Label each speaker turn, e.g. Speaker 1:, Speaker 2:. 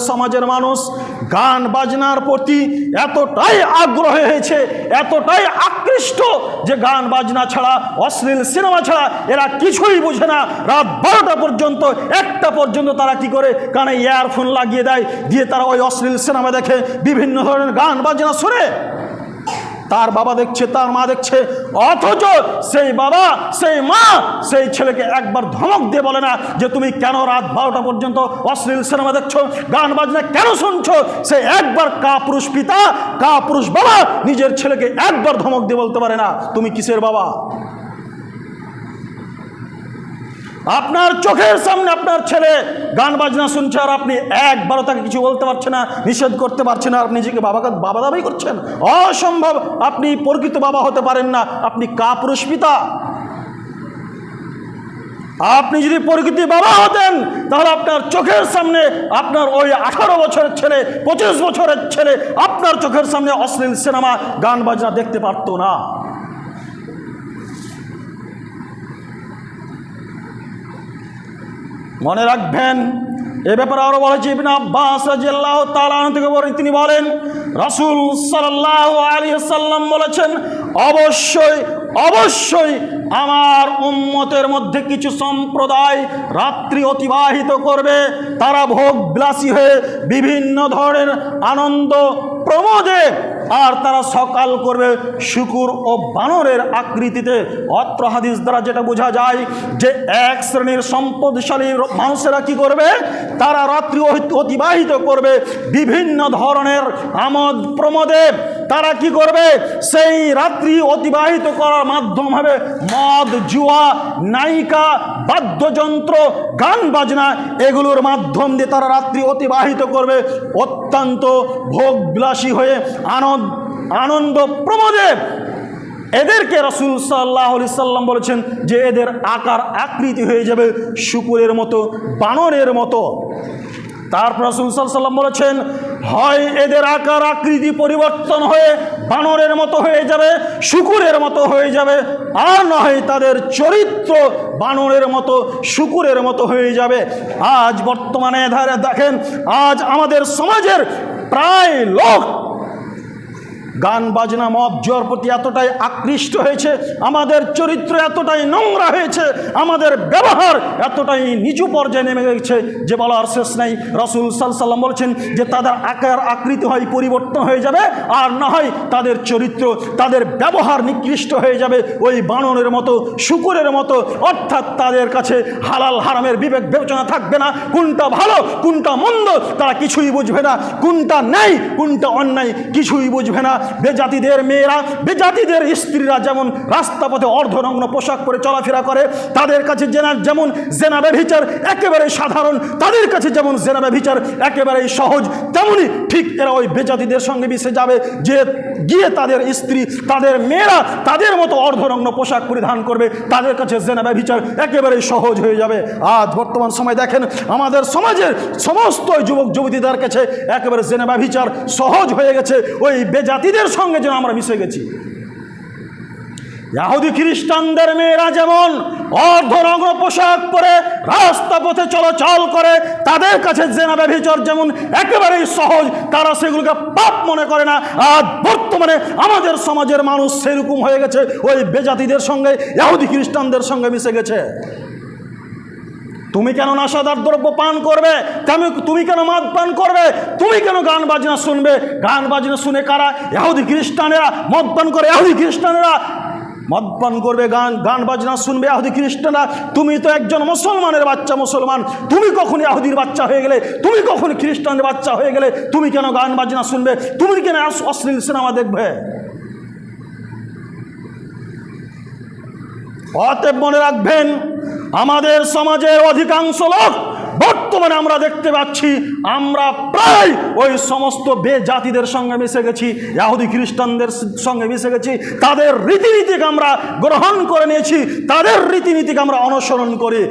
Speaker 1: সমাজের মানুষ গান বাজনার প্রতি এতটাই আগ্রহী হয়েছে, এতটাই আকৃষ্ট যে গান বাজনা ছাড়া, অশ্লীল সিনেমা ছাড়া এরা কিছুই বুঝে না। রাত 12টা পর্যন্ত, 1টা পর্যন্ত তারা কি করে কানে ইয়ারফোন লাগিয়ে দেয়, দিয়ে তারা ওই অশ্লীল সিনেমা দেখে, বিভিন্ন ধরনের গান বাজনা শুনে। তার বাবা দেখছে, তার মা দেখছে, অথচ সেই বাবা, সেই মা সেই ছেলেকে একবার ধমক দিয়ে বলে না যে তুমি কেন রাত 12টা পর্যন্ত অশ্লীল সিনেমা দেখছো, গান বাজনা কেন শুনছো। সে একবার কাপুরুষ পিতা, কাপুরুষ বাবা নিজের ছেলেকে একবার ধমক দিয়ে বলতে পারে না তুমি কিসের বাবা। আপনার চোখের সামনে আপনার ছেলে গান বাজনা শুনছে আর আপনি একবারও তাকে কিছু বলতে পারছেন না, নিষেধ করতে পারছেন না, আপনি নিজেকে বাবা দাবি করছেন। অসম্ভব, আপনি প্রকৃত বাবা হতে পারেন না, আপনি কাপুরুষ পিতা। আপনি যদি প্রকৃত বাবা হতেন তাহলে আপনার চোখের সামনে আপনার ওই 18 বছরের ছেলে, 25 বছরের ছেলে আপনার চোখের সামনে অশ্লীল সিনেমা, গান বাজনা দেখতে পারতো না। মনে রাখবেন, এ ব্যাপারে আরো বলেছে ইবনে আব্বাস রাদিয়াল্লাহু তাআলা থেকে তিনি বলেন, রাসূল সাল্লাল্লাহু আলাইহি ওয়াসাল্লাম বলেছেন, অবশ্যই অবশ্যই আমার উম্মতের মধ্যে কিছু সম্প্রদায় রাত্রি অতিবাহিত করবে, তারা ভোগ বিলাসী হয়ে বিভিন্ন ধরনের আনন্দ প্রমোদে, আর তারা সকাল করবে শুকুর ও বানরের আকৃতিতে। অত্র হাদিস দ্বারা যেটা বোঝা যায় যে এক শ্রেণীর সম্পদশালী মানুষেরা কি করবে, তারা রাত্রি অতিবাহিত করবে বিভিন্ন ধরনের আমোদ প্রমোদে। তারা কি করবে, সেই রাত্রি অতিবাহিত করার মাধ্যম হবে মদ, জুয়া, নায়িকা, বাদ্যযন্ত্র, গান বাজনা, এগুলোর মাধ্যম দিয়ে তারা রাত্রি অতিবাহিত করবে অত্যন্ত ভোগ বিলাসী হয়ে, আনন্দ প্রমোদে। এদেরকে রাসূল সাল্লাল্লাহু আলাইহি সাল্লাম বলেছেন যে এদের আকার আকৃতি হয়ে যাবে শুকুরের মতো, বানরের মতো। তারপর রাসূল সাল্লাল্লাহু আলাইহি সাল্লাম বলেছেন, হয় এদের আকার আকৃতি পরিবর্তন হয়ে বানরের মতো হয়ে যাবে, শুকুরের মতো হয়ে যাবে, আর না হয় তাদের চরিত্র বানরের মতো, শুকুরের মতো হয়ে যাবে। আজ বর্তমানে ধারে দেখেন, আজ আমাদের সমাজের প্রায় লোক গান বাজনা, মদ, জুয়ার প্রতি এতটাই আকৃষ্ট হয়েছে, আমাদের চরিত্র এতটাই নোংরা হয়েছে, আমাদের ব্যবহার এতটাই নিচু পর্যায়ে নেমে গেছে যে বলার শেষ নেই। রাসূল সাল্লাল্লাহু আলাইহি ওয়াসাল্লাম বলেছেন যে তাদের আকার আকৃতি হয় পরিবর্তন হয়ে যাবে, আর না হয় তাদের চরিত্র, তাদের ব্যবহার নিকৃষ্ট হয়ে যাবে ওই বানরের মতো, শুকুরের মতো। অর্থাৎ তাদের কাছে হালাল হারামের বিবেক বিবেচনা থাকবে না, কোনটা ভালো কোনটা মন্দ তারা কিছুই বুঝবে না, কোনটা ন্যায় কোনটা অন্যায় কিছুই বুঝবে না। বেজাতিদের মেয়েরা, বেজাতিদের স্ত্রীরা যেমন রাস্তা পথে অর্ধনগ্ন পোশাক পরে চলাফেরা করে, তাদের কাছে যেমন জেনা ব্যভিচার একেবারে সাধারণ, তাদের কাছে যেমন জেনা ব্যভিচার একেবারেই সহজ, তেমনি ঠিক এরা ওই বেজাতিদের সঙ্গে মিশে যাবে, যে গিয়ে তাদের স্ত্রী, তাদের মেয়েরা তাদের মতো অর্ধনগ্ন পোশাক পরিধান করবে, তাদের কাছে জেনা ব্যভিচার একেবারেই সহজ হয়ে যাবে। আজ বর্তমান সময় দেখেন, আমাদের সমাজের সমস্ত যুবক যুবতীদের কাছে একেবারে জেনা ব্যভিচার সহজ হয়ে গেছে, ওই বেজাতিদের সঙ্গে যেন আমরা মিশে গেছি। ইহুদি খ্রিস্টানদের মেয়েরা যেমন অর্ধনগ্ন পোশাক পরে রাস্তা পথে চলাচল করে, তাদের কাছে জেনা ব্যভিচার যেমন একেবারেই সহজ, তারা সেগুলোকে পাপ মনে করে না। আজ বর্তমানে আমাদের সমাজের মানুষ সেরকম হয়ে গেছে, ওই বেজাতিদের সঙ্গে, ইহুদি খ্রিস্টানদের সঙ্গে মিশে গেছে। তুমি কেন নেশাদার দ্রব্য পান করবে, তুমি কেন মদ পান করবে, তুমি কেন গান বাজনা শুনবে। গান বাজনা শুনে কারা? ইহুদি খ্রিস্টানেরা। মদ পান করে ইহুদি খ্রিস্টানেরা, মদ পান করবে, গান বাজনা শুনবে ইহুদি খ্রিস্টানরা। তুমি তো একজন মুসলমানের বাচ্চা, মুসলমান, তুমি কখন ইহুদির বাচ্চা হয়ে গেলে, তুমি কখন খ্রিস্টানের বাচ্চা হয়ে গেলে, তুমি কেন গান বাজনা শুনবে, তুমি কেন অশ্লীল সিনেমা দেখবে। অতএব মনে রাখবেন, আমাদের সমাজের অধিকাংশ লোক বর্তমানে আমরা দেখতে পাচ্ছি, আমরা প্রায় ওই সমস্ত বেজাতিদের সঙ্গে মিশে গেছি, ইহুদি খ্রিস্টানদের সঙ্গে মিশে গেছি, তাদের রীতিনীতিকে আমরা গ্রহণ করে নিয়েছি, তাদের রীতিনীতিকে আমরা অনুসরণ করি।